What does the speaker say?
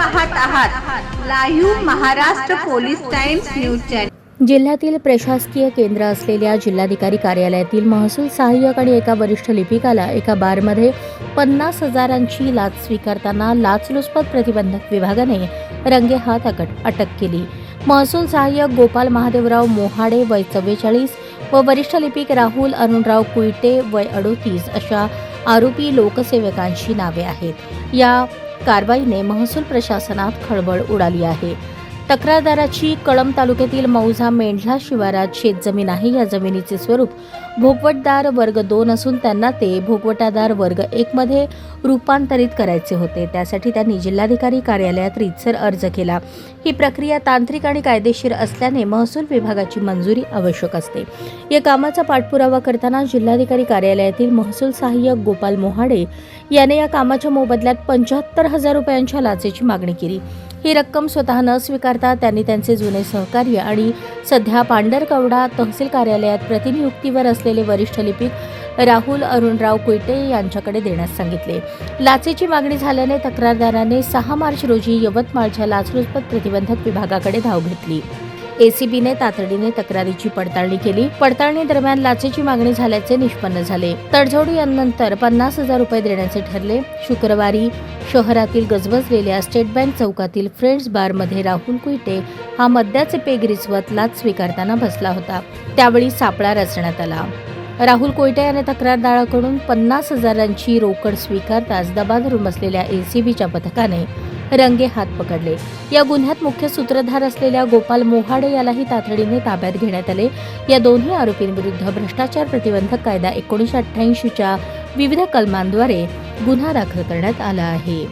पाहत आहात live Maharashtra police times news channel. जिल्ह्यातील प्रशासकीय केंद्र असलेल्या जिल्हाधिकारी कार्यालयातील महसूल सहाय्यक आणि एका वरिष्ठ लिपिकाला एका बारमध्ये 50,000ची लाच स्वीकारताना लाचलुचपत प्रतिबंधक विभागाने रंगेहात अटक केली। महसूल सहाय्यक गोपाल महादेवराव मोहाडे वय 44 व वरिष्ठ लिपिक राहुल अरुणराव कुईटे वय 38 अशा आरोपी लोकसेवकांची नावे आहेत। या कारवाईने महसूल प्रशासनात खळबळ उडाली आहे। तक्रारदाराची कळंब तालुक्यातील मौजा मेंढला शिवारात शेतजमीन आहे। या जमिनीचे स्वरूप भोगवटदार वर्ग 2 असून त्यांना ते भोगवटादार वर्ग 1 मध्ये रूपांतरित करायचे होते। त्यासाठी त्यांनी जिल्हाधिकारी कार्यालयात रीतसर अर्ज केला। ही प्रक्रिया तांत्रिक आणि कायदेशीर असल्याने महसूल विभागाची मंजुरी आवश्यक असते। या कामाचा पाठपुरावा करताना जिल्हाधिकारी कार्यालयातील महसूल सहाय्यक गोपाल मोहाडे याने या कामाच्या मोबदल्यात 75,000 रुपयांच्या लाचेची मागणी केली। ही रक्कम स्वतः न स्वीकारता त्यांनी त्यांचे जुने सहकार्य आणि सध्या पांढरकवडा तहसील कार्यालयात प्रतिनियुक्तीवर असलेले वरिष्ठ लिपिक राहुल अरुणराव कुईटे यांच्याकडे देण्यास सांगितले। लाचेची मागणी झाल्याने तक्रारदाराने 6 मार्च रोजी यवतमाळच्या लाचलुचपत प्रतिबंधक विभागाकडे धाव घेतली। एसीबीने तातडीने तक्रारीची पडताळणी केली। पडताळणी दरम्यान लाचेची मागणी झाल्याचे निष्पन्न झाले। तडजोडी यानंतर 50,000 रुपये देण्याचे ठरले। शुक्रवारी शहरातील गजबजलेल्या स्टेट बँक चौकातील फ्रेंड्स बारमध्ये राहुल कुईटे हा मद्याचे पेग रिचवत लाच स्वीकारताना बसला होता। त्यावेळी सापळा रचण्यात आला। राहुल कुईटे याने तक्रारदाराकडून 50,000ची रोकड स्वीकारताच दबा धरून बसलेल्या एसीबीच्या पथकाने रंगेहात पकडले। या गुन्ह्यात मुख्य सूत्रधार असलेल्या गोपाल मोहाडे यालाही तातडीने ताब्यात घेण्यात आले। या दोन्ही आरोपींविरुद्ध भ्रष्टाचार प्रतिबंधक कायदा 1988च्या विविध कलमांद्वारे गुन्हा दाखल करण्यात आला आहे।